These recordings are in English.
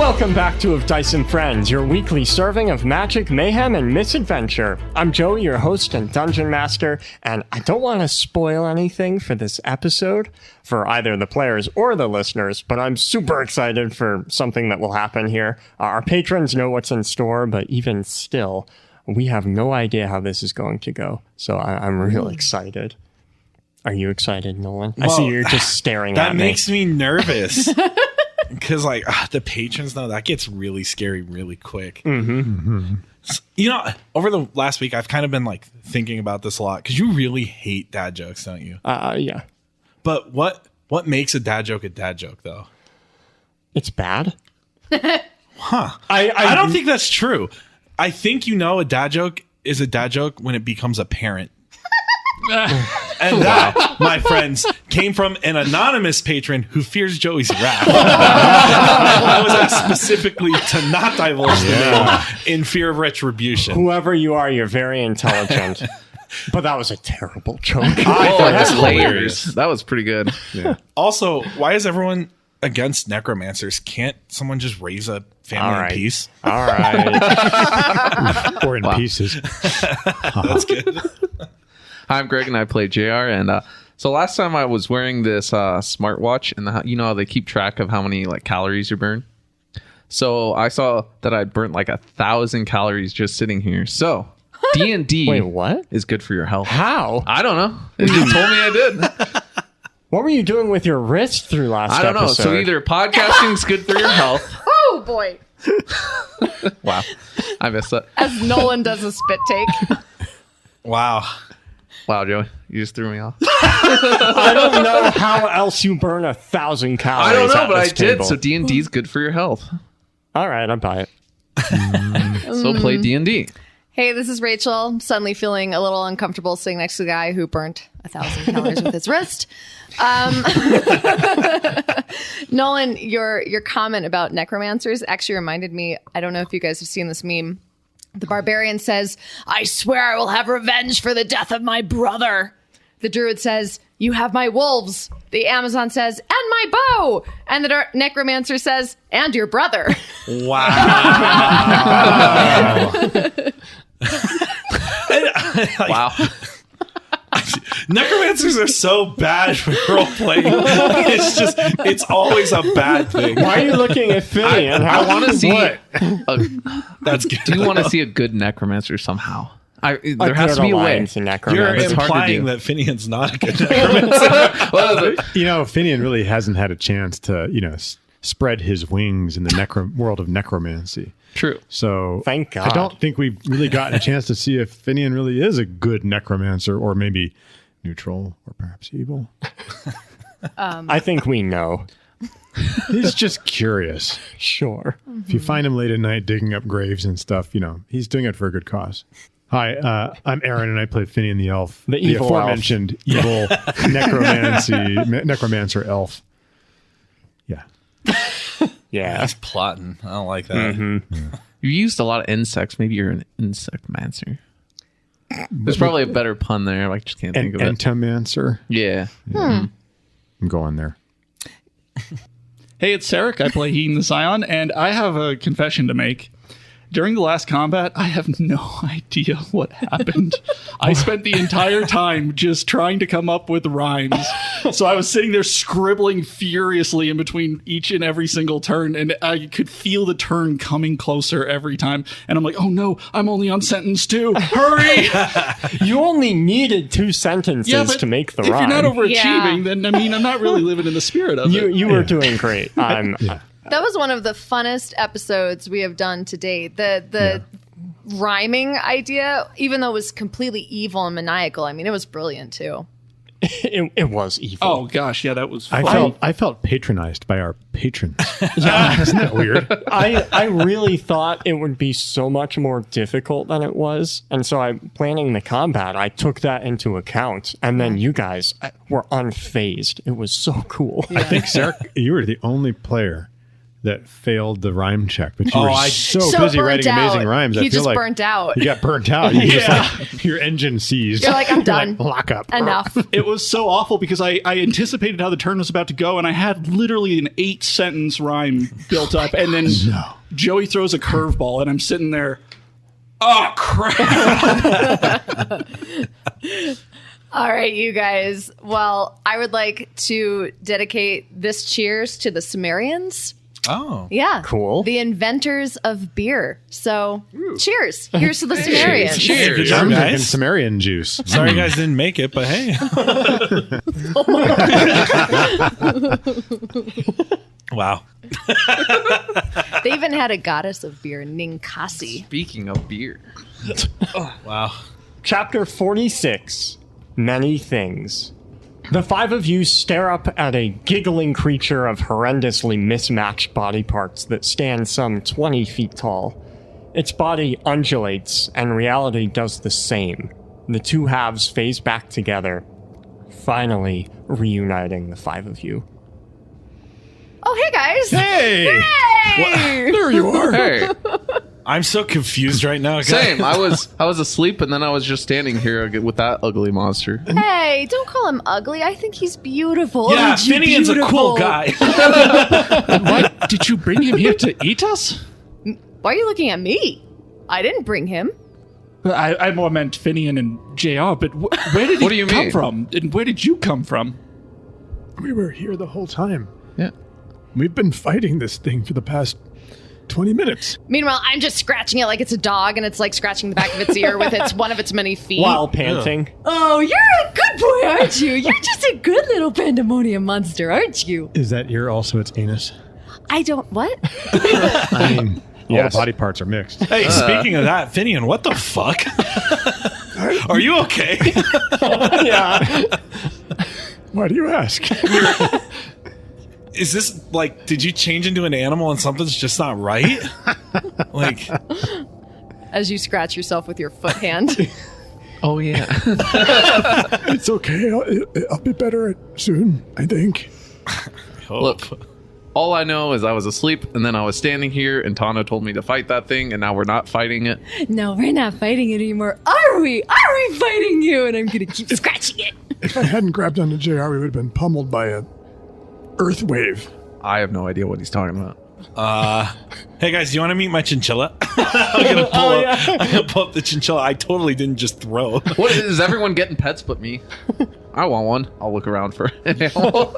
Welcome back to Of Dice and Friends, your weekly serving of magic, mayhem, and misadventure. I'm Joey, your host and dungeon master, and I don't want to spoil anything for this episode for either the players or the listeners, but I'm super excited for something that will happen here. Our patrons know what's in store, but even still, we have no idea how this is going to go, so I'm real excited. Are you excited, Nolan? I see you're just staring at me. That makes me nervous. Because, the patrons know that gets really scary really quick. Mm-hmm. Mm-hmm. You know, over the last week, I've kind of been, thinking about this a lot. Because you really hate dad jokes, don't you? Yeah. But what makes a dad joke, though? It's bad? Huh. I don't think that's true. I think a dad joke is a dad joke when it becomes apparent. And that, my friends, came from an anonymous patron who fears Joey's wrath. I was asked specifically to not divulge the name in fear of retribution. Whoever you are, you're very intelligent. But that was a terrible joke. I thought it was hilarious. That was pretty good. Yeah. Also, why is everyone against necromancers? Can't someone just raise a family in peace? All right. Or in pieces. That's good. Hi, I'm Greg, and I play JR. And so last time I was wearing this smartwatch, and you know how they keep track of how many calories you burn. So I saw that I burnt 1,000 calories just sitting here. So D&D Wait, what? is good for your health. How? I don't know. It just told me I did. What were you doing with your wrist through last episode? I don't know. So either podcasting's good for your health. Oh boy! Wow, I missed that. As Nolan does a spit take. Wow, Joey, you just threw me off. I don't know how else you burn 1,000 calories. I don't know, but I table. did. So D&D is good for your health. All right, I buy it. So play D&D. Hey, this is Rachel. Suddenly feeling a little uncomfortable sitting next to the guy who burnt 1,000 calories with his wrist. Nolan, your comment about necromancers actually reminded me. I don't know if you guys have seen this meme. The barbarian says, "I swear I will have revenge for the death of my brother." The druid says, "You have my wolves." The Amazon says, "And my bow." And the necromancer says, "And your brother." wow. Wow. Necromancers are so bad for role playing. It's always a bad thing. Why are you looking at Finian? I want to see. That's good. Do you want to see a good necromancer somehow? There has to be a way. You're It's hard to implying do. that Finian's not a good necromancer. Finian really hasn't had a chance to, spread his wings in the world of necromancy. True. So Thank God. I don't think we've really gotten a chance to see if Finian really is a good necromancer, or maybe neutral, or perhaps evil. I think we know. He's just curious. Sure. If you find him late at night digging up graves and stuff, he's doing it for a good cause. Hi, I'm Aaron, and I play Finian the elf. The evil aforementioned evil necromancer elf. Yeah. Yeah. That's plotting. I don't like that. Mm-hmm. Yeah. You used a lot of insects. Maybe you're an insectmancer. There's probably a better pun there. I just can't think of it. Entomancer. Yeah. I'm going there. Hey, it's Sarek. I play Heaton the Scion, and I have a confession to make. During the last combat, I have no idea what happened. I spent the entire time just trying to come up with rhymes. So I was sitting there scribbling furiously in between each and every single turn, and I could feel the turn coming closer every time. And I'm like, oh no, I'm only on sentence 2. Hurry! You only needed 2 sentences to make the if rhyme. If you're not overachieving, then I'm not really living in the spirit of it. You were doing great. That was one of the funnest episodes we have done to date. The rhyming idea, even though it was completely evil and maniacal, it was brilliant too. It was evil. Oh gosh, yeah, that was fun. I felt patronized by our patrons. Isn't that weird? I really thought it would be so much more difficult than it was, and so planning the combat, I took that into account, and then you guys were unfazed. It was so cool. I think, Sarah, you were the only player that failed the rhyme check, but you were so busy burnt writing out. amazing rhymes. He I feel just like burnt out. You got burnt out. You just your engine seized. You're like, I'm done. Lock up. Enough. It was so awful because I anticipated how the turn was about to go, and I had literally an 8-sentence rhyme built up, and then Joey throws a curveball, and I'm sitting there. Oh crap! All right, you guys. Well, I would like to dedicate this cheers to the Sumerians. Oh. Yeah. Cool. The inventors of beer. So, cheers. Here's to the Sumerians. Cheers. Good job, I'm drinking guys. Sumerian juice. Sorry you guys didn't make it, but hey. Wow. They even had a goddess of beer, Ninkasi. Speaking of beer. Wow. Chapter 46, Many Things. The five of you stare up at a giggling creature of horrendously mismatched body parts that stands some 20 feet tall. Its body undulates, and reality does the same. The two halves phase back together, finally reuniting the five of you. Oh, hey, guys. Hey! Hey! There you are. Hey, I'm so confused right now. guys. same. I was asleep, and then I was just standing here with that ugly monster. Hey, don't call him ugly. I think he's beautiful. Yeah, Aren't you Finian's a cool beautiful? guy. What? Did you bring him here to eat us? Why are you looking at me? I didn't bring him. I more meant Finian and JR, but where did What do he you come mean? from? And where did you come from? We were here the whole time. Yeah. We've been fighting this thing for the past 20 minutes. Meanwhile, I'm just scratching it like it's a dog, and it's like scratching the back of its ear with one of its many feet. While panting. Oh, you're a good boy, aren't you? You're just a good little pandemonium monster, aren't you? Is that ear also its anus? I don't. What? I mean, all Yes. the body parts are mixed. Hey, speaking of that, Finian, what the fuck? Are you okay? Yeah. Why do you ask? Is this like, did you change into an animal and something's just not right? Like, As you scratch yourself with your foot hand. Oh yeah. It's okay. I'll be better soon, I think. Look, all I know is I was asleep, and then I was standing here, and Tana told me to fight that thing, and now we're not fighting it. No, we're not fighting it anymore. Are we? Are we fighting you? And I'm gonna keep scratching it. If I hadn't grabbed onto JR, we would have been pummeled by a earth wave. I have no idea what he's talking about. hey guys, do you want to meet my chinchilla? I'm gonna pull up the chinchilla. I totally didn't just throw. What is everyone getting pets but me? I want one. I'll look around for an animal.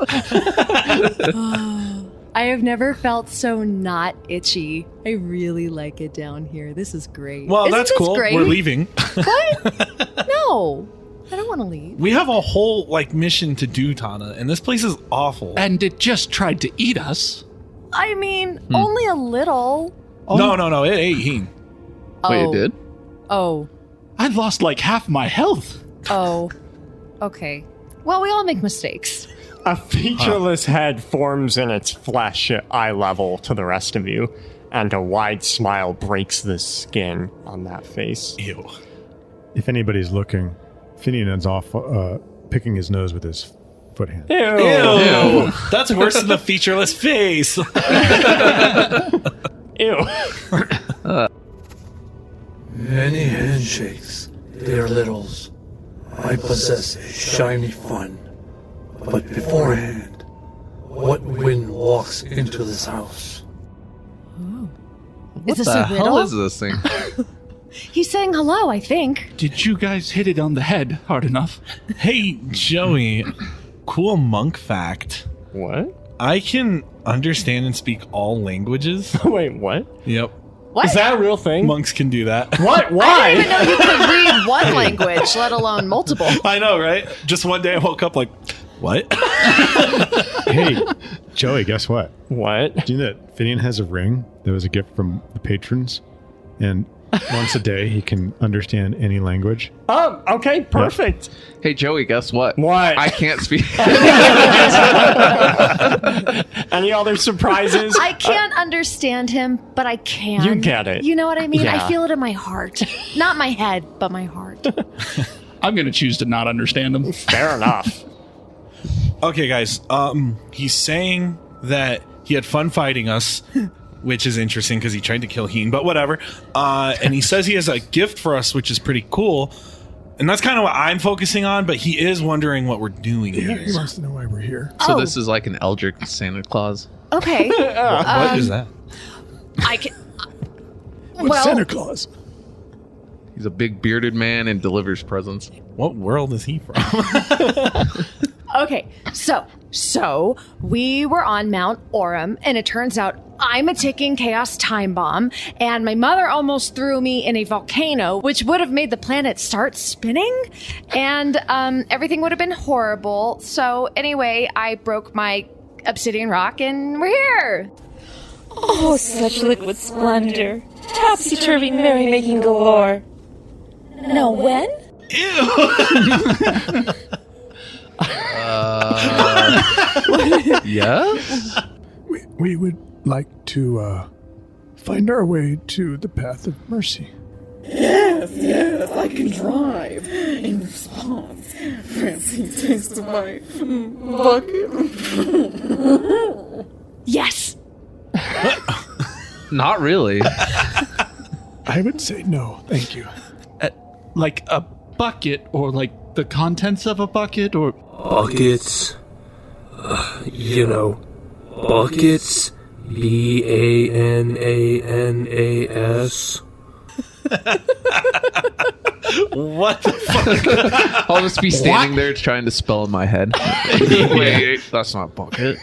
I have never felt so not itchy. I really like it down here. This is great. Well, Isn't that's this cool. Great? We're leaving. What? No, I don't want to leave. We have a whole mission to do, Tana, and this place is awful. And it just tried to eat us. I mean, only a little. No, it ate him. Wait, it did? Oh. I lost like half my health. Oh. Okay. Well, we all make mistakes. A featureless head forms in its flesh at eye level to the rest of you, and a wide smile breaks the skin on that face. Ew. If anybody's looking, Finian ends off picking his nose with his foot hand. Ew. That's worse than the featureless face. Ew. Many handshakes, dear littles. I possess a shiny fun. But beforehand, what wind walks into this house? Is this What the a hell riddle? is this thing? He's saying hello, I think. Did you guys hit it on the head hard enough? Hey, Joey, cool monk fact. What? I can understand and speak all languages. Wait, what? Yep. What? Is that a real thing? Monks can do that. What? I didn't Why? even know you could read one language, let alone multiple. I know, right? Just one day I woke up like, what? Hey, Joey, guess what? What? Do you know that Finian has a ring that was a gift from the patrons? And once a day, he can understand any language. Oh, okay, perfect. Hey, Joey, guess what? What? I can't speak. Any other surprises? I can't understand him, but I can. You get it. You know what I mean? Yeah. I feel it in my heart. Not my head, but my heart. I'm going to choose to not understand them. Fair enough. Okay, guys. He's saying that He had fun fighting us, which is interesting because he tried to kill Heen, but whatever. And he says he has a gift for us, which is pretty cool. And that's kind of what I'm focusing on, but he is wondering what we're doing here. He wants to know why we're here. So this is like an Eldritch Santa Claus. Okay. What is that? I can. What's Santa Claus? He's a big bearded man and delivers presents. What world is he from? Okay, so we were on Mount Orem, and it turns out I'm a ticking chaos time bomb, and my mother almost threw me in a volcano, which would have made the planet start spinning, and everything would have been horrible. So anyway, I broke my obsidian rock, and we're here. Oh, such liquid splendor. Topsy-turvy merrymaking galore. Now when? Yes? We would like to find our way to the path of mercy. Yes, I can drive. In response, Francine takes my bucket. Yes. Not really. I would say no, thank you. Like a bucket, or like the contents of a bucket, or Buckets. Buckets. BANANAS. What the fuck? I'll just be standing there trying to spell in my head. Wait, that's not bucket.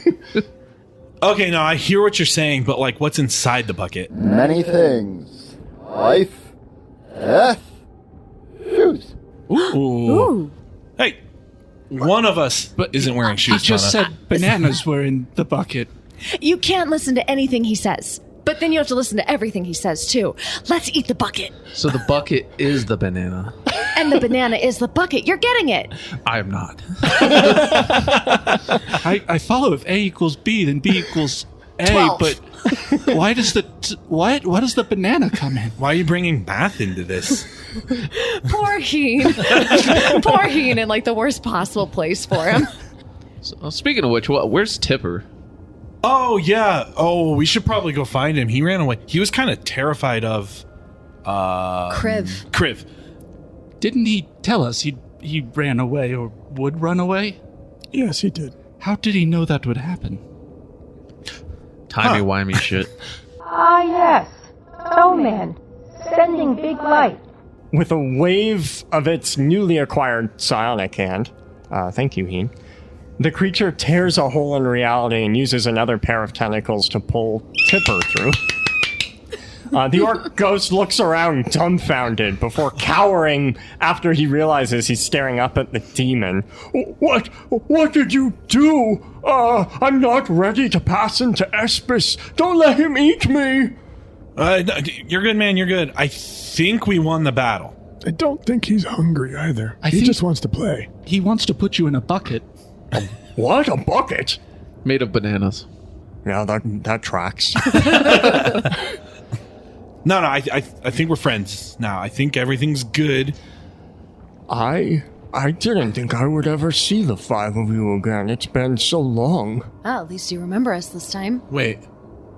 Okay, now I hear what you're saying, but like, what's inside the bucket? Many things. Life. Death. Shoes. Ooh. Hey, one of us isn't wearing shoes. he just Donna. said bananas were in the bucket. You can't listen to anything he says, but then you have to listen to everything he says too. Let's eat the bucket. So the bucket is the banana. And the banana is the bucket. You're getting it. I am not. I follow if A equals B, then B equals A, 12. but why does what does the banana come in? Why are you bringing math into this? Poor Heen. Poor Heen in like the worst possible place for him. So, speaking of which, where's Tipper? Oh, yeah. Oh, we should probably go find him. He ran away. He was kind of terrified of... Kriv. Didn't he tell us he ran away or would run away? Yes, he did. How did he know that would happen? Timey-wimey shit. Ah, yes. Omen. Sending big light. With a wave of its newly acquired psionic hand, thank you, Heen, the creature tears a hole in reality and uses another pair of tentacles to pull Tipper through. The orc ghost looks around dumbfounded before cowering after he realizes he's staring up at the demon. What did you do? I'm not ready to pass into Espis. Don't let him eat me. You're good, man. You're good. I think we won the battle. I don't think he's hungry either. He think just wants to play. He wants to put you in a bucket. What? A bucket? Made of bananas. Yeah, that tracks. No, I think we're friends now. I think everything's good. I didn't think I would ever see the five of you again. It's been so long. Oh, at least you remember us this time. Wait,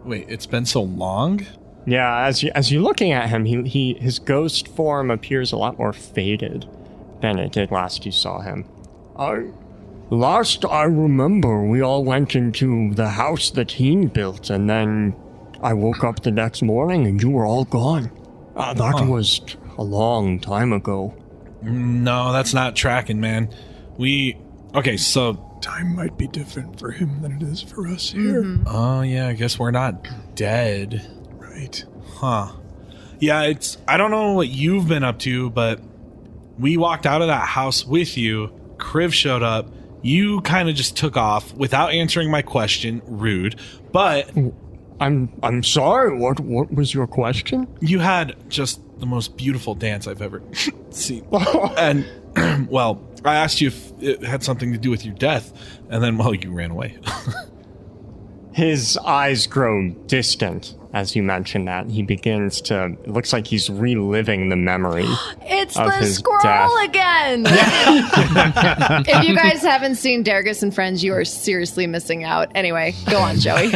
it's been so long? Yeah, as you're looking at him, his ghost form appears a lot more faded than it did last you saw him. Last I remember, we all went into the house that Heen built, and then I woke up the next morning and you were all gone. That was a long time ago. No, that's not tracking, man. Okay, so... Time might be different for him than it is for us here. Mm-hmm. Oh, yeah, I guess we're not dead. Right. Huh. Yeah, I don't know what you've been up to, but we walked out of that house with you. Kriv showed up. You kind of just took off without answering my question. Rude. But... I'm sorry, what was your question? You had just the most beautiful dance I've ever seen. And, well, I asked you if it had something to do with your death, and then, well, you ran away. His eyes grow distant as you mentioned that, he begins to, it looks like he's reliving the memory It's of the his squirrel death. again. If you guys haven't seen Dargus and Friends, you are seriously missing out. Anyway, go on, Joey.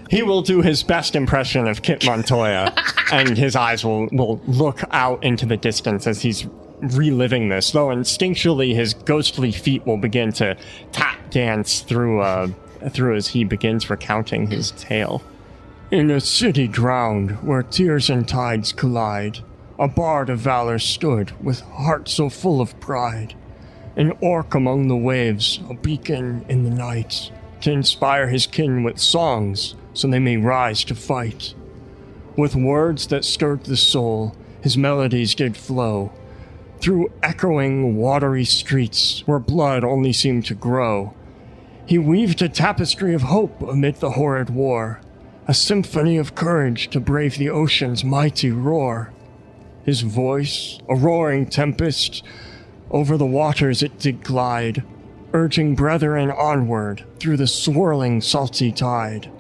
He will do his best impression of Kit Montoya, and his eyes will look out into the distance as he's reliving this, though instinctually his ghostly feet will begin to tap dance through as he begins recounting his tale. In a city drowned, where tears and tides collide, a bard of valor stood, with heart so full of pride. An orc among the waves, a beacon in the night, to inspire his kin with songs, so they may rise to fight. With words that stirred the soul, his melodies did flow, through echoing, watery streets, where blood only seemed to grow. He weaved a tapestry of hope amid the horrid war, a symphony of courage to brave the ocean's mighty roar. His voice, a roaring tempest, over the waters it did glide, urging brethren onward through the swirling salty tide.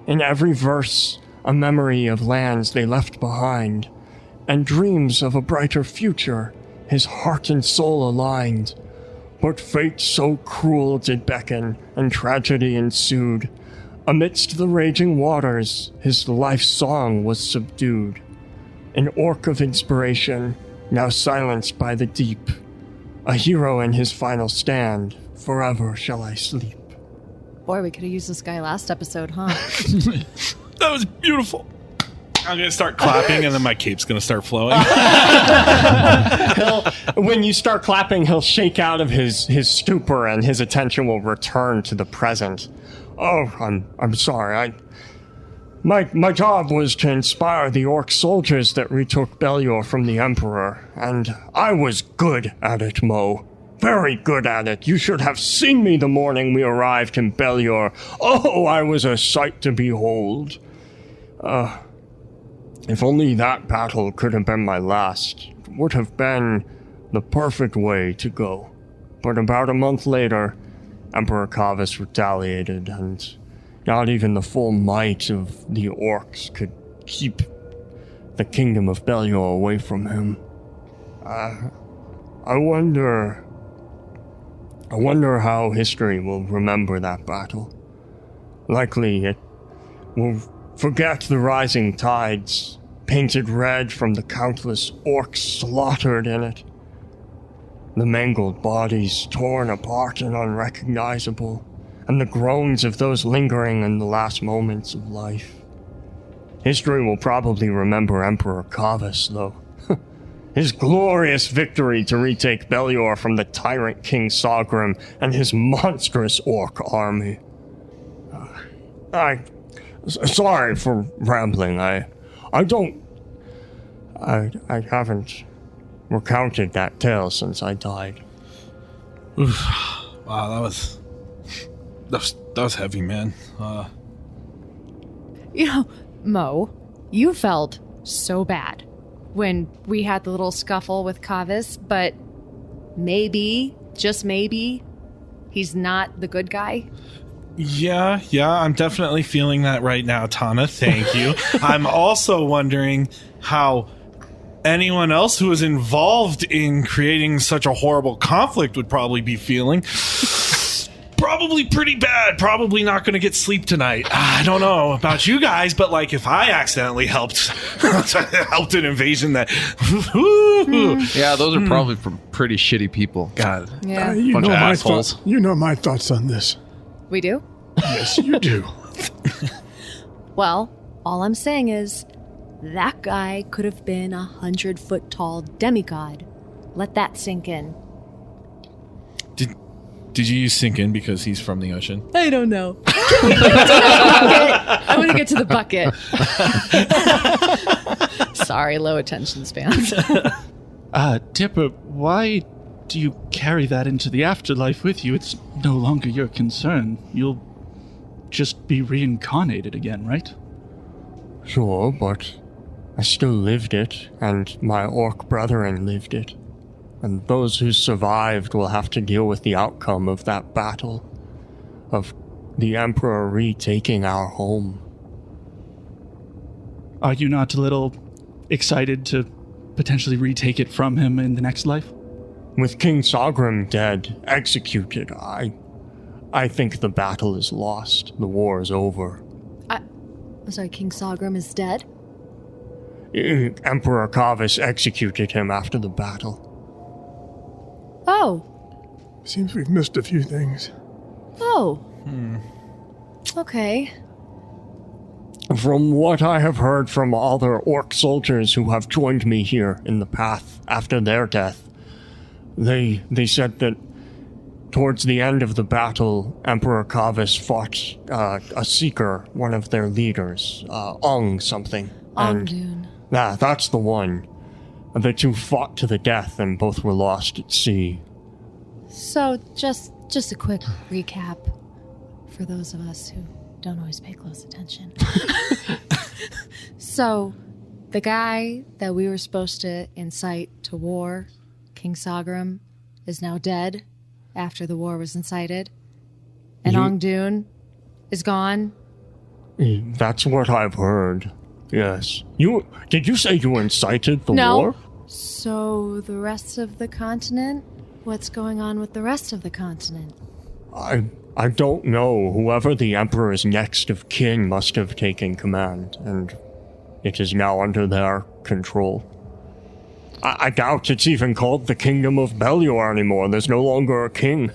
In every verse, a memory of lands they left behind, and dreams of a brighter future, his heart and soul aligned. But fate so cruel did beckon, and tragedy ensued. Amidst the raging waters, his life song was subdued. An orc of inspiration, now silenced by the deep. A hero in his final stand, forever shall I sleep. Boy, we could have used this guy last episode, huh? That was beautiful. I'm going to start clapping, and then my cape's going to start flowing. When you start clapping, he'll shake out of his stupor, and his attention will return to the present. Oh, I'm sorry. My job was to inspire the orc soldiers that retook Belior from the Emperor, and I was good at it, Mo. Very good at it. You should have seen me the morning we arrived in Belior. Oh, I was a sight to behold. If only that battle could have been my last, it would have been the perfect way to go. But about a month later, Emperor Kavus retaliated, and not even the full might of the orcs could keep the kingdom of Belior away from him. I wonder how history will remember that battle. Likely it will forget the rising tides, painted red from the countless orcs slaughtered in it. The mangled bodies torn apart and unrecognizable, and the groans of those lingering in the last moments of life. History will probably remember Emperor Kavus, though. His glorious victory to retake Belior from the tyrant King Sagrim and his monstrous orc army. Sorry for rambling. I haven't recounted that tale since I died. Oof. Wow, that was heavy, man. Mo, you felt so bad when we had the little scuffle with Kavus, but maybe, just maybe, he's not the good guy. Yeah, I'm definitely feeling that right now, Tana. Thank you. I'm also wondering how anyone else who was involved in creating such a horrible conflict would probably be feeling. Probably pretty bad. Probably not going to get sleep tonight. I don't know about you guys, but like if I accidentally helped an invasion that... Yeah, those are probably from pretty shitty people. God. Yeah. You know my thoughts on this. We do? Yes, you do. Well, all I'm saying is that guy could have been 100-foot tall demigod. Let that sink in. Did you sink in because he's from the ocean? I don't know. I want to get to the bucket. Sorry, low attention spans. Tipper, why do you carry that into the afterlife with you? It's no longer your concern. You'll just be reincarnated again, right? Sure, but I still lived it, and my orc brethren lived it. And those who survived will have to deal with the outcome of that battle, of the Emperor retaking our home. Are you not a little excited to potentially retake it from him in the next life? With King Sagrim dead, executed, I think the battle is lost. The war is over. I'm sorry, King Sagrim is dead? Emperor Kavis executed him after the battle. Oh. Seems we've missed a few things. Oh. Okay. From what I have heard from other orc soldiers who have joined me here in the path after their death, they said that towards the end of the battle, Emperor Kavis fought a seeker, one of their leaders, Ong something. Ongdun. That's the one. The two fought to the death and both were lost at sea. So, just a quick recap for those of us who don't always pay close attention. So, the guy that we were supposed to incite to war, King Sagrim, is now dead after the war was incited. And Ongdun is gone. That's what I've heard. Yes. Did you say you incited the No. war? So, the rest of the continent? What's going on with the rest of the continent? I don't know. Whoever the Emperor's next of kin must have taken command, and it is now under their control. I doubt it's even called the Kingdom of Belior anymore. There's no longer a king.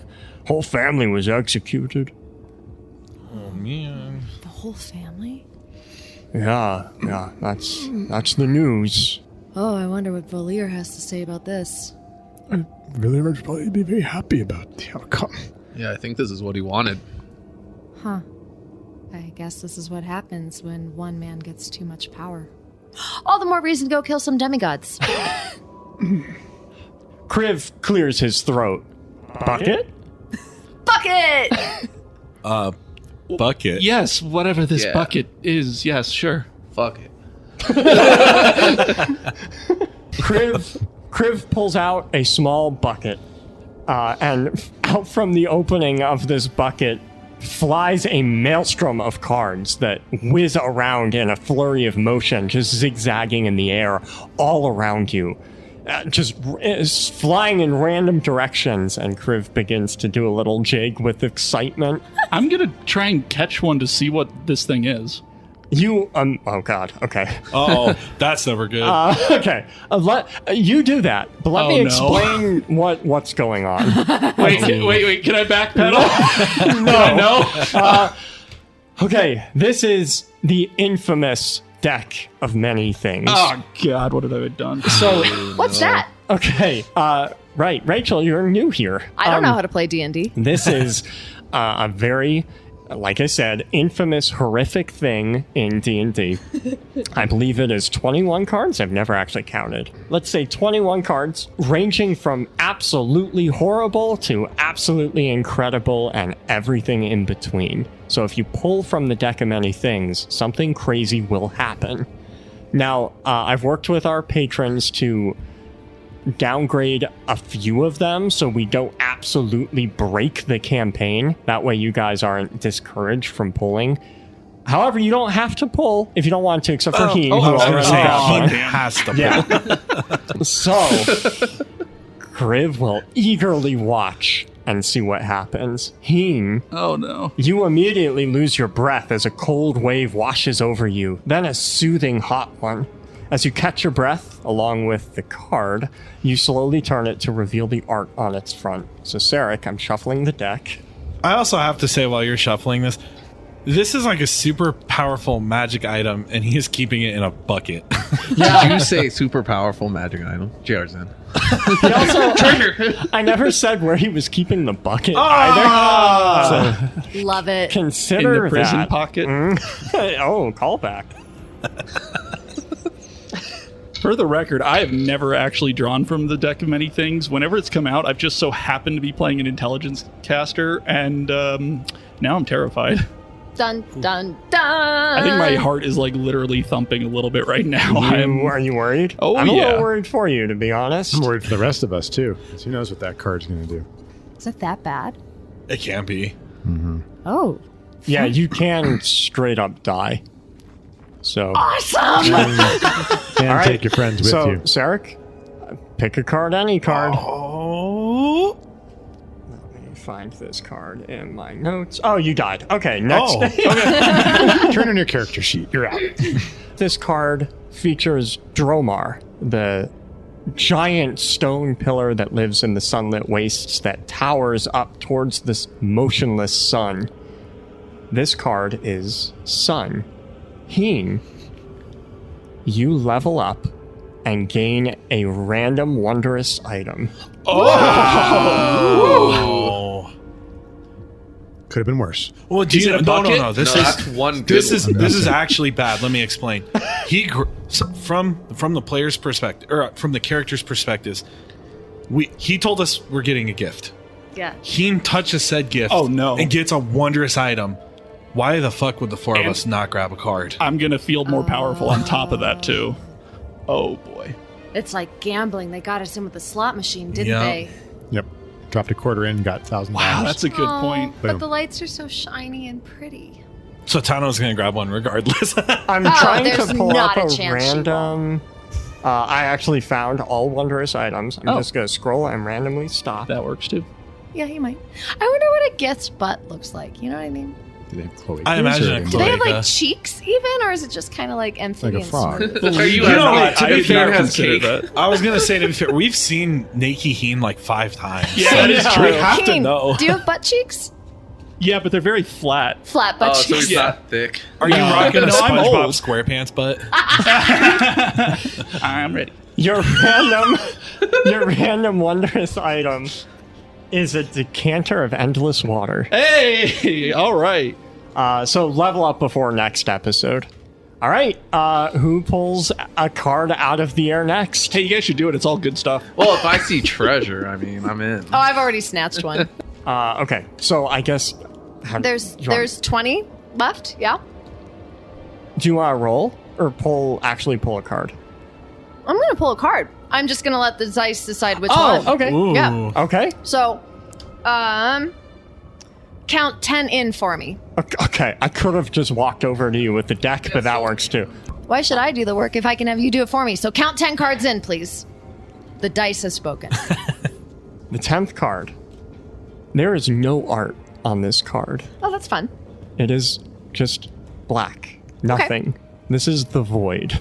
Whole family was executed. Oh, man. The whole family? Yeah, that's the news. Oh, I wonder what Valir has to say about this. Really would probably be very happy about the outcome. Yeah, I think this is what he wanted. Huh. I guess this is what happens when one man gets too much power. All the more reason to go kill some demigods. Kriv clears his throat. Bucket? Bucket! Bucket. Yes, whatever this Yeah. bucket is. Yes, sure. Fuck it. Kriv pulls out a small bucket, and out from the opening of this bucket flies a maelstrom of cards that whiz around in a flurry of motion, just zigzagging in the air all around you. Just flying in random directions, and Kriv begins to do a little jig with excitement. I'm going to try and catch one to see what this thing is. Oh god, okay. Oh, that's never good. Okay, you do that, but let me explain what's going on. Wait, can I backpedal? No. Okay, this is the infamous deck of many things. Oh god, what have I done? So, What's that? okay, right, Rachel, you're new here. I don't know how to play D&D. This is a very, like I said, infamous, horrific thing in D&D. I believe it is 21 cards. I've never actually counted. Let's say 21 cards, ranging from absolutely horrible to absolutely incredible and everything in between. So if you pull from the deck of many things, something crazy will happen. Now, I've worked with our patrons to downgrade a few of them so we don't absolutely break the campaign. That way you guys aren't discouraged from pulling. However, you don't have to pull if you don't want to, except for Heen, who already got one. He has to pull. Yeah. So, Kriv will eagerly watch and see what happens. Heen, Oh no. you immediately lose your breath as a cold wave washes over you, then a soothing hot one. As you catch your breath, along with the card, you slowly turn it to reveal the art on its front. So, Sarek, I'm shuffling the deck. I also have to say, while you're shuffling this is like a super powerful magic item, and he is keeping it in a bucket. Did you say super powerful magic item? JR's in. He also, I never said where he was keeping the bucket Ah! either. So, Love it. consider In the prison that. pocket. Oh, callback. For the record, I have never actually drawn from the deck of many things. Whenever it's come out, I've just so happened to be playing an intelligence caster, and now I'm terrified. Dun, dun, dun. I think my heart is like literally thumping a little bit right now. Are you worried? Oh, I'm a yeah. little worried for you, to be honest. I'm worried for the rest of us, too. 'Cause who knows what that card's going to do. Is it that bad? It can't be. Oh. Yeah, you can straight up die. So Awesome! And All right. take your friends with so you. Sarek, pick a card, any card. Oh. Let me find this card in my notes. Oh, you died. Okay, next. Turn on your character sheet. You're out. This card features Dromar, the giant stone pillar that lives in the sunlit wastes that towers up towards this motionless sun. This card is Sun. Heen, you level up and gain a random wondrous item. Oh. Could have been worse. Well, do Is you it a no, bucket? no. This No, is that's one good This is one. this is actually bad. Let me explain. From the player's perspective, or from the character's perspectives, he told us we're getting a gift. Yeah. He touches said gift. Oh, no. And gets a wondrous item. Why the fuck would the four of And- us not grab a card? I'm going to feel more powerful on top of that, too. Oh, boy. It's like gambling. They got us in with the slot machine, didn't Yeah. they? Yep. Dropped a quarter in, got $1,000. Wow, that's a good Aw, point. But Boom. the lights are so shiny and pretty. So Tano's gonna grab one regardless. I'm Oh, trying there's to pull not up a a chance she random. I actually found all wondrous items. I'm just going to scroll and randomly stop. That works, too. Yeah, you might. I wonder what a gift's butt looks like. You know what I mean? Do they have cloacas I imagine or a anything? Do they have Cloaca. like cheeks even, or is it just kind of like amphibian? frog. smooth? Are you You know, asking- to be I've fair, never has considered cake. that. I was gonna say, to be fair, we've seen Naked Heen like 5 times. Yeah, that is true. We have to Keen, know. do you have butt cheeks? Yeah, but they're very flat. Flat butt Oh, so cheeks. he's not thick. Are you rocking a No, I'm SpongeBob old. SquarePants butt? I'm ready. Your random wondrous item is a decanter of endless water. Hey! All right. So level up before next episode. All right, who pulls a card out of the air next? Hey, you guys should do it. It's all good stuff. Well, if I see treasure, I mean, I'm in. Oh, I've already snatched one. Okay, so I guess There's you want- 20 left. Yeah. Do you want to roll or actually pull a card? I'm gonna pull a card. I'm just gonna let the dice decide which one. okay. Ooh. Yeah. Okay. So, count 10 in for me. Okay, I could have just walked over to you with the deck, but that works too. Why should I do the work if I can have you do it for me? So count 10 cards in, please. The dice has spoken. The 10th card. There is no art on this card. Oh, that's fun. It is just black. Nothing. This is the void.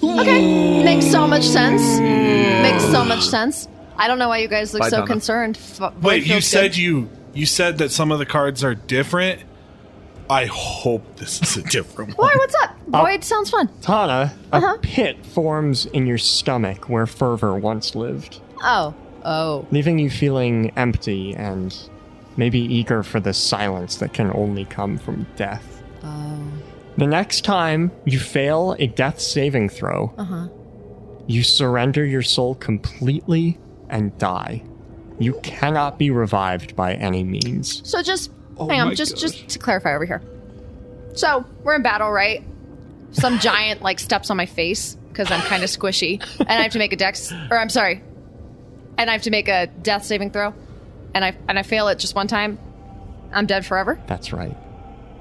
Okay. Makes so much sense. Makes so much sense. I don't know why you guys look Bye, so Donna. concerned. Wait, you feels said good. you said that some of the cards are different. I hope this is a different Why? one. What's up? Void sounds fun. Tana, a pit forms in your stomach where fervor once lived, Oh. Oh. leaving you feeling empty and maybe eager for the silence that can only come from death. Oh. The next time you fail a death saving throw, you surrender your soul completely and die. You cannot be revived by any means. So just hang my on, just to clarify over here. So we're in battle, right? Some giant like steps on my face because I'm kind of squishy, and I have to make a and I have to make a death saving throw, and I fail it just one time. I'm dead forever. That's right.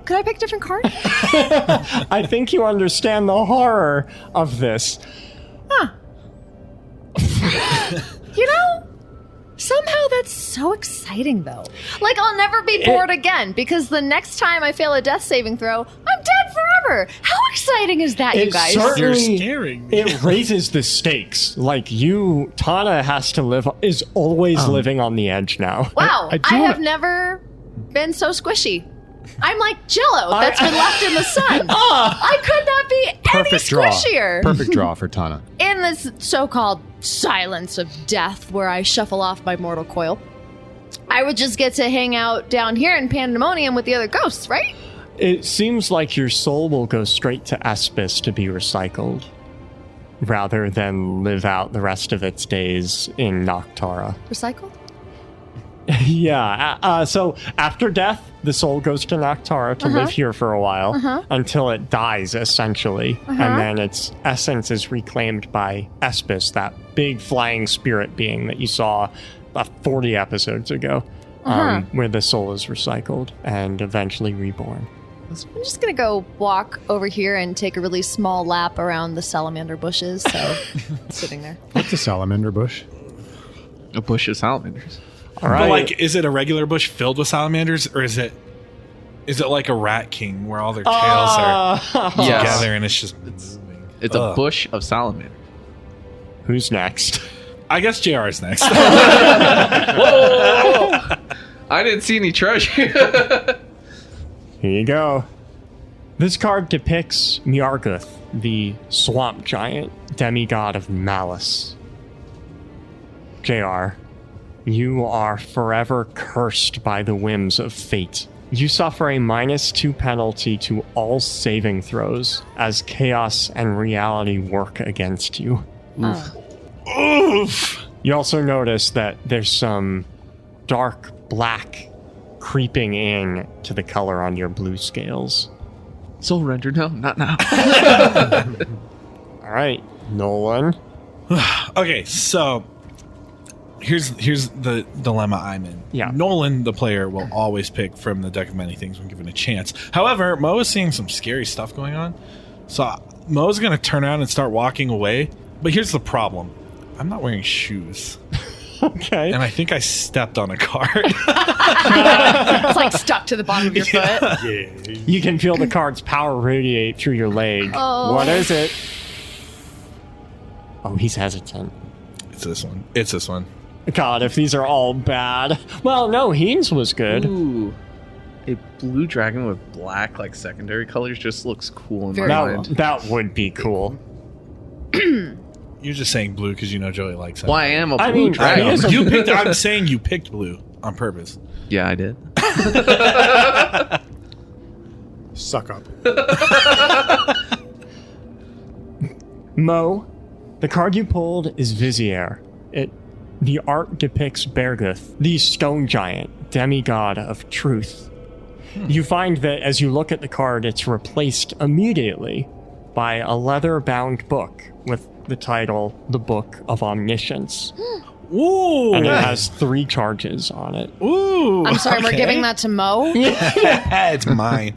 Could I pick a different card? I think you understand the horror of this. You know, somehow that's so exciting, though. Like, I'll never be bored again because the next time I fail a death saving throw, I'm dead forever. How exciting is that, you guys? You're scaring me. It raises the stakes. Like Tana has to is always living on the edge now. Wow, I do I have wanna- never been so squishy. I'm like Jello that's been left in the sun. I could not be any squishier. Perfect draw for Tana. In this so-called silence of death where I shuffle off my mortal coil, I would just get to hang out down here in Pandemonium with the other ghosts, right? It seems like your soul will go straight to Espis to be recycled, rather than live out the rest of its days in Noctara. Recycled? Yeah, so after death, the soul goes to Noctara to live here for a while until it dies, essentially. And then its essence is reclaimed by Espis, that big flying spirit being that you saw about 40 episodes ago, where the soul is recycled and eventually reborn. I'm just gonna go walk over here and take a really small lap around the salamander bushes. So, sitting there. What's a salamander bush? A bush of salamanders. All right. But like, is it a regular bush filled with salamanders, or is it like a rat king where all their tails are together and it's just moving? It's a bush of salamander. Who's next? I guess JR is next. Whoa! I didn't see any treasure. Here you go. This card depicts Miarguth, the swamp giant, demigod of malice. JR, you are forever cursed by the whims of fate. You suffer a -2 penalty to all saving throws as chaos and reality work against you. Oof. You also notice that there's some dark black creeping in to the color on your blue scales. Soul render, no, not now. All right, Nolan. Okay, so here's the dilemma I'm in. Yeah. Nolan, the player, will always pick from the deck of many things when given a chance. However, Mo is seeing some scary stuff going on. So Mo's going to turn around and start walking away. But here's the problem. I'm not wearing shoes. Okay. And I think I stepped on a card. It's like stuck to the bottom of your foot. You can feel the card's power radiate through your leg. Oh. What is it? Oh, he's hesitant. It's this one. It's this one. God, if these are all bad. Well, no, Heen's was good. Ooh. A blue dragon with black, like, secondary colors just looks cool in Very my cool. mind. That would be cool. You're just saying blue because you know Joey likes that. Well, I am a blue I mean, dragon. he is a- You picked. I'm saying you picked blue on purpose. Yeah, I did. Suck up. Mo, the card you pulled is Vizier. The art depicts Berguth, the stone giant, demigod of truth. You find that as you look at the card, it's replaced immediately by a leather-bound book with the title, The Book of Omniscience. Ooh. And it has 3 charges on it. Ooh. I'm sorry, we're okay. giving that to Mo. It's mine.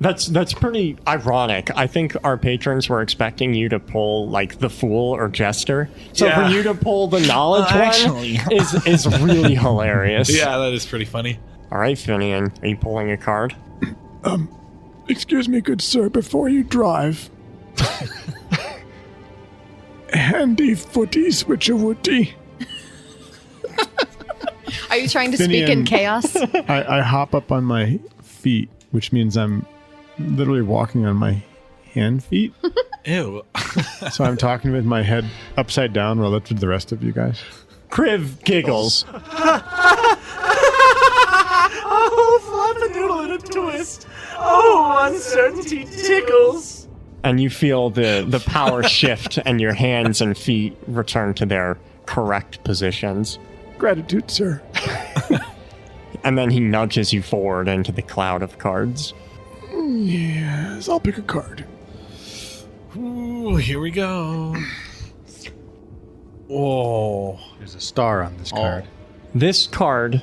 That's pretty ironic. I think our patrons were expecting you to pull like the Fool or Jester. So Yeah. for you to pull the Knowledge Actually. one is really hilarious. Yeah, that is pretty funny. All right, Finian, are you pulling a card? Excuse me, good sir, before you drive. Handy footy switch-a-wooty. Are you trying to speak in Finian. chaos? I hop up on my feet, which means I'm literally walking on my hand feet. Ew. So I'm talking with my head upside down relative to the rest of you guys. Kriv giggles. Oh, flap-a-doodle and a twist. Oh, uncertainty tickles. And you feel the power shift and your hands and feet return to their correct positions. Gratitude, sir. And then he nudges you forward into the cloud of cards. Yes, I'll pick a card. Ooh, here we go. Whoa. There's a star on this card. This card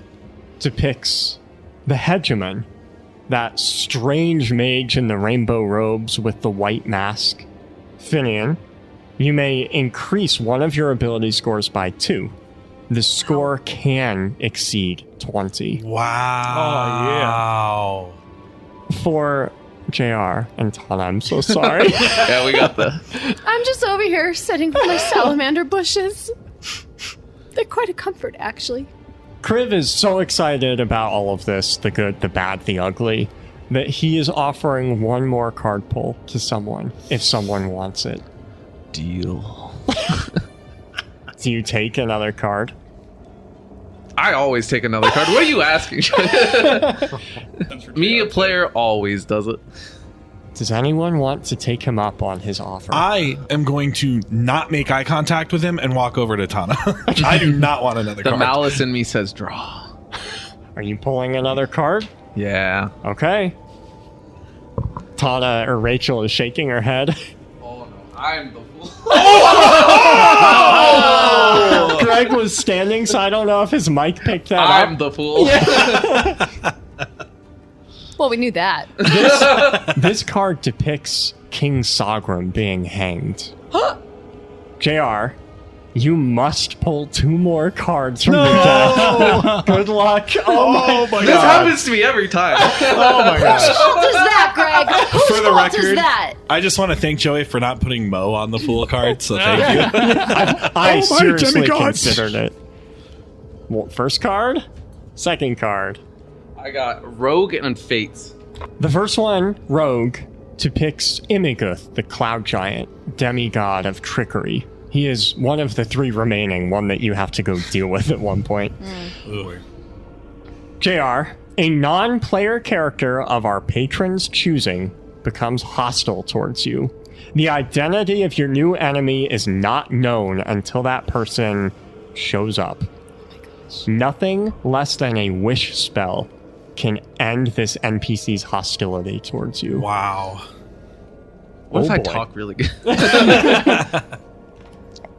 depicts the Hegemon, that strange mage in the rainbow robes with the white mask. Finian, you may increase one of your ability scores by 2. The score can exceed 20. Wow. For JR and Tana, I'm so sorry. Yeah, we got the... I'm just over here sitting with my salamander bushes. They're quite a comfort, actually. Kriv is so excited about all of this, the good, the bad, the ugly, that he is offering one more card pull to someone, if someone wants it. Deal. Do you take another card? I always take another card. What are you asking? Me, a player, always does it. Does anyone want to take him up on his offer? I am going to not make eye contact with him and walk over to Tana. I do not want another The card. malice in me says draw. Are you pulling another card? Yeah. Okay. Tana or Rachel is shaking her head. Oh no, I'm the fool. Greg was standing, so I don't know if his mic picked that I'm up. the fool. Well, we knew that. This card depicts King Sagrum being hanged. JR, you must pull 2 more cards from the deck. Good luck. Oh my This happens to me every time. Oh my gosh. Whose fault is that, Greg? Whose For the fault is record, that? I just want to thank Joey for not putting Mo on the fool card, so thank you. I seriously demigods. considered it. Well, first card, second card. I got Rogue and Fates. The first one, Rogue, depicts Imiguth, the cloud giant, demigod of trickery. He is one of the 3 remaining, one that you have to go deal with at one point. JR, a non-player character of our patron's choosing becomes hostile towards you. The identity of your new enemy is not known until that person shows up. Nothing less than a wish spell can end this NPC's hostility towards you. Wow. What if Oh I boy. talk really good?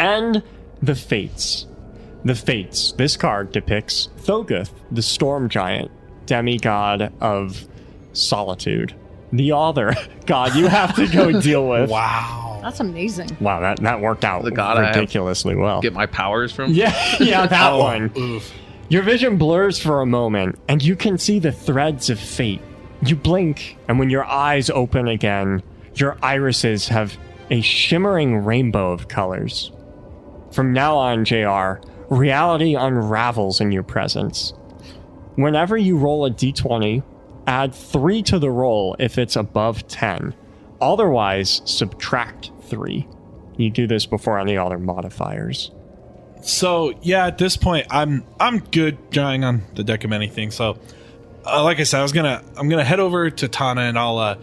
And the Fates. The Fates. This card depicts Thogoth, the storm giant, demigod of solitude. The other god you have to go deal with. Wow. That's amazing. Wow, that worked out The god I have ridiculously well. Get my powers from? Yeah, that Oh, one. oof. Your vision blurs for a moment, and you can see the threads of fate. You blink, and when your eyes open again, your irises have a shimmering rainbow of colors. From now on, JR, reality unravels in your presence. Whenever you roll a d20, add 3 to the roll if it's above 10. Otherwise, subtract 3. You do this before any other modifiers. So yeah, at this point, I'm good drawing on the deck of anything. So, like I said, I'm gonna head over to Tana and I'll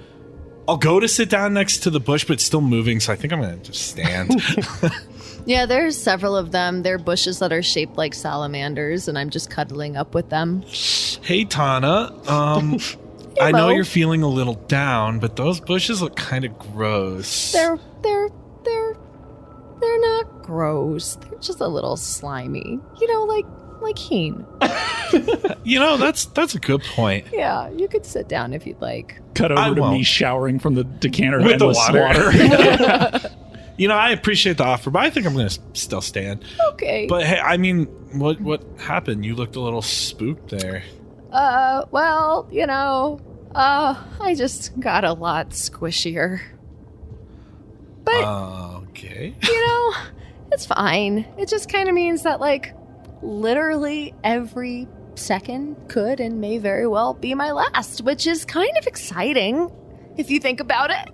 go to sit down next to the bush, but it's still moving. So I think I'm gonna just stand. Yeah, there's several of them. They're bushes that are shaped like salamanders, and I'm just cuddling up with them. Hey Tana, I know Mo. you're feeling a little down, but those bushes look kind of gross. They're not gross. They're just a little slimy. You know, like Heen. You know, that's a good point. Yeah, you could sit down if you'd like. Cut I over to me won't. showering from the decanter of With the endless water. slaughter. You know, I appreciate the offer, but I think I'm gonna still stand. Okay. But hey, I mean, what happened? You looked a little spooked there. Well, you know, I just got a lot squishier. But Okay. you know, it's fine. It just kind of means that, like, literally every second could and may very well be my last, which is kind of exciting if you think about it.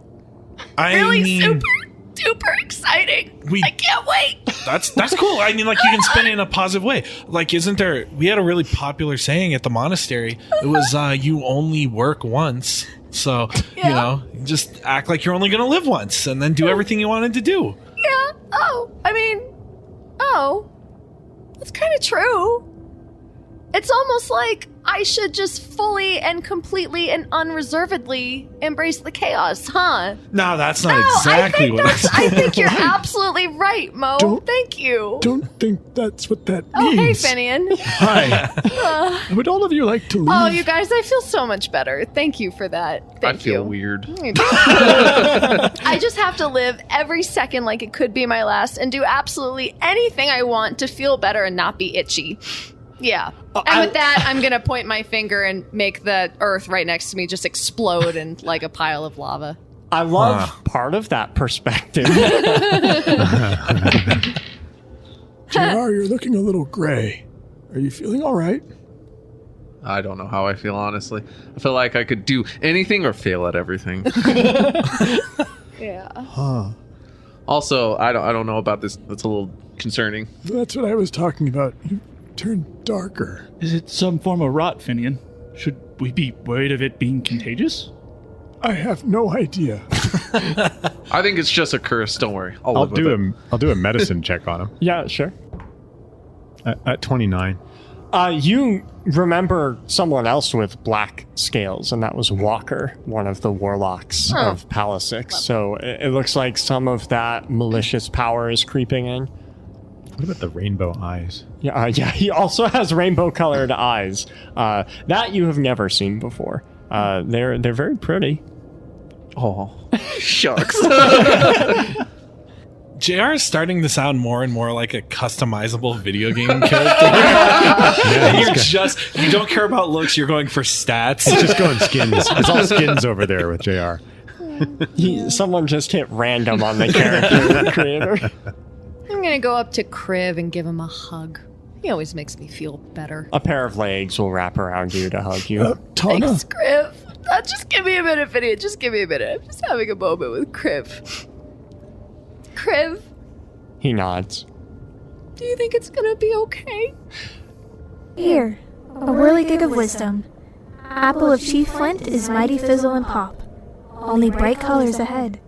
Really super duper exciting. I can't wait. That's cool. I mean, like, you can spin it in a positive way. Like, isn't there? We had a really popular saying at the monastery. It was, "You only work once." So you know, just act like you're only going to live once, and then do everything you wanted to do. Yeah. That's kind of true. It's almost like I should just fully and completely and unreservedly embrace the chaos, huh? No, that's not exactly what I think you're absolutely right, Mo. Thank you. Don't think that's what that Oh, hey, means. Finian. Hi. Would all of you like to leave? Oh, you guys, I feel so much better. Thank you for that. Thank I feel you. weird. I just have to live every second like it could be my last and do absolutely anything I want to feel better and not be itchy. Yeah. And with that, I'm going to point my finger and make the earth right next to me just explode in like a pile of lava. I love part of that perspective. JR, you're looking a little gray. Are you feeling all right? I don't know how I feel, honestly. I feel like I could do anything or fail at everything. Yeah. Huh. Also, I don't know about this. That's a little concerning. That's what I was talking about. You turned darker. Is it some form of rot, Finian? Should we be worried of it being contagious? I have no idea. I think it's just a curse. Don't worry. I'll do a medicine check on him. Yeah, sure. At 29. You remember someone else with black scales, and that was Walker, one of the warlocks of Palisix. So it looks like some of that malicious power is creeping in. What about the rainbow eyes? Yeah, he also has rainbow-colored eyes. That you have never seen before. They're very pretty. Oh, shucks. JR is starting to sound more and more like a customizable video game character. You don't care about looks, you're going for stats. It's just going skins. It's all skins over there with JR. Someone just hit random on the character creator. I'm gonna go up to Kriv and give him a hug. He always makes me feel better. A pair of legs will wrap around you to hug you. Thanks, Kriv. Just give me a minute, Vinny. Just give me a minute. I'm just having a moment with Kriv. Kriv, He nods. do you think it's gonna be okay? Here, a whirligig of wisdom. Apple of Chief Flint is mighty fizzle and pop. Only bright colors ahead.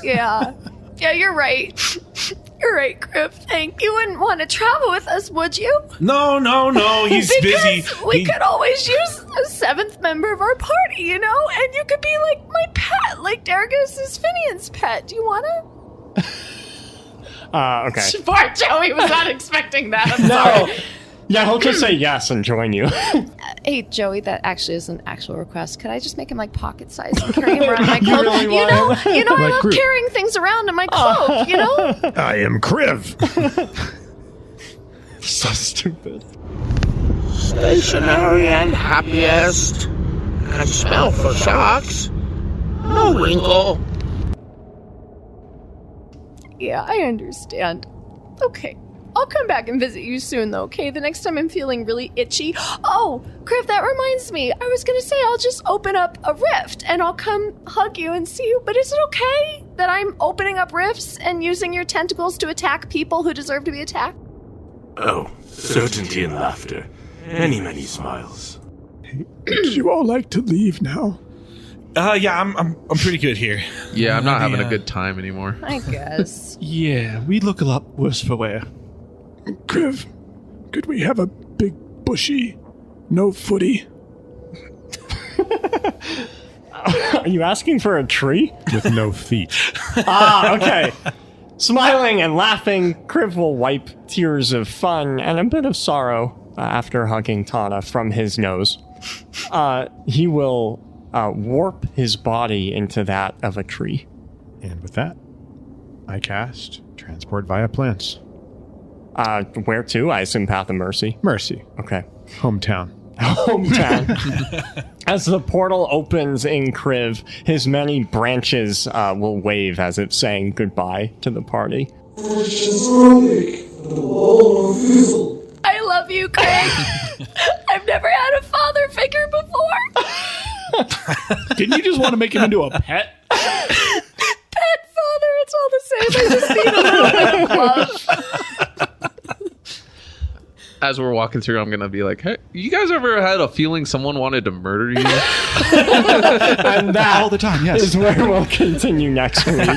Yeah, you're right. You're right, Kriv. Thank you. Wouldn't want to travel with us, would you? No, he's busy. We could always use a 7th member of our party, you know? And you could be like my pet, like Dargos is Finian's pet. Do you wanna? Okay. Smart Joey was not expecting that. I'm sorry. Yeah, he'll just say yes and join you. Hey, Joey, that actually is an actual request. Could I just make him like pocket size and carry him around my You cloak? really You know, want I him? love Like Groot. carrying things around in my cloak, you know? I am Kriv. So stupid. Stationary and happiest. Can smell for sharks. No winkle. Yeah, I understand. Okay. I'll come back and visit you soon, though, okay? The next time I'm feeling really itchy. Oh, Kriv, that reminds me. I was going to say I'll just open up a rift and I'll come hug you and see you. But is it okay that I'm opening up rifts and using your tentacles to attack people who deserve to be attacked? Oh, certainty and laughter. Many smiles. Would you all like to leave now? Yeah, I'm pretty good here. Yeah, I'm not having a good time anymore. I guess. Yeah, we look a lot worse for wear. Kriv, could we have a big bushy, no footy? Are you asking for a tree? With no feet. Okay. Smiling and laughing, Kriv will wipe tears of fun and a bit of sorrow after hugging Tana from his nose. He will warp his body into that of a tree. And with that, I cast Transport via Plants. Where to? I assume Path of Mercy. Mercy. Okay. Hometown. As the portal opens in Kriv, his many branches will wave as if saying goodbye to the party. I love you, Craig. I've never had a father figure before. Didn't you just want to make him into a pet? Pet father, it's all the same. I just need a little bit of love. As we're walking through, I'm going to be like, hey, you guys ever had a feeling someone wanted to murder you? And that all the time, yes. is where we'll continue next week.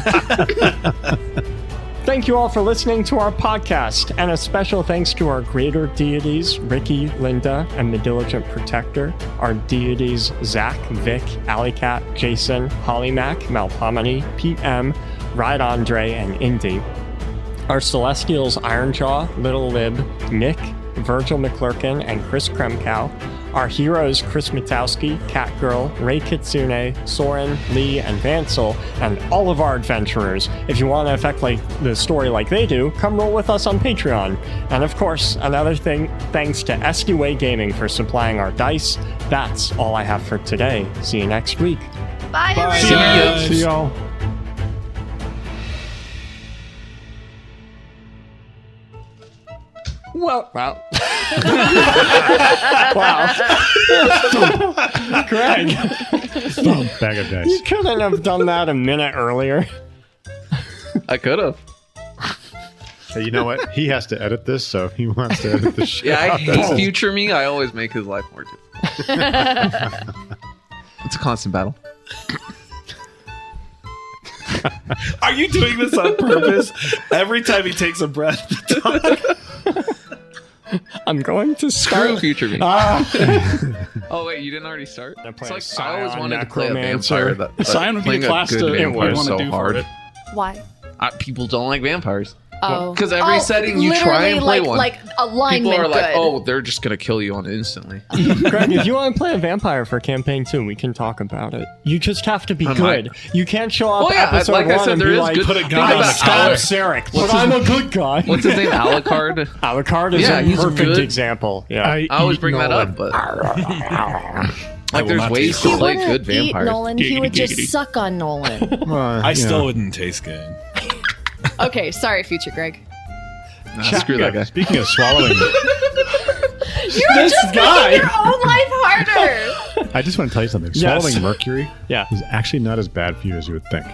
Thank you all for listening to our podcast, and a special thanks to our greater deities, Ricky, Linda, and the Diligent Protector, our deities, Zach, Vic, Alleycat, Jason, Hollymac, Malpomene, Pete M., Ride Andre, and Indy. Our Celestials, Ironjaw, Little Lib, Nick, Virgil McClurkin, and Chris Kremkow. Our heroes, Chris Mitowski, Catgirl, Ray Kitsune, Soren, Lee, and Vansel, and all of our adventurers. If you want to affect the story like they do, come roll with us on Patreon. And of course, another thing, thanks to SQA Gaming for supplying our dice. That's all I have for today. See you next week. Bye, everyone. See y'all. Wow. Wow. Greg. Bag of dice. You couldn't have done that a minute earlier. I could have. So you know what? He has to edit this, so if he wants to edit the shit Yeah, I out, hate future me. I always make his life more difficult. It's a constant battle. Are you doing this on purpose? Every time he takes a breath. I'm going to start. Screw future me. Oh wait, you didn't already start? It's like I always wanted to play a vampire. Scion would be a class to vampire want is to so do hard. for it. Why? People don't like vampires. Oh, because every setting you try and play one, like alignment. people are like, good. "Oh, they're just gonna kill you on it instantly." Greg, if you want to play a vampire for campaign 2, we can talk about it. You just have to be good. You can't show up episode like 1 I said, and there be is like, good. put a Think gun on about stop Alec- Sarek, but I'm a good guy. What's his name? Alucard. Alucard is a he's perfect good. example. Yeah, I always bring that up, but like, there's ways to play good Eat vampires. Nolan. He would just suck on Nolan. I still wouldn't taste good. Okay, sorry, future Greg. Nah, screw that guy. Speaking of swallowing, You're just making your own life harder. I just want to tell you something. Yes. Swallowing mercury Yeah. is actually not as bad for you as you would think.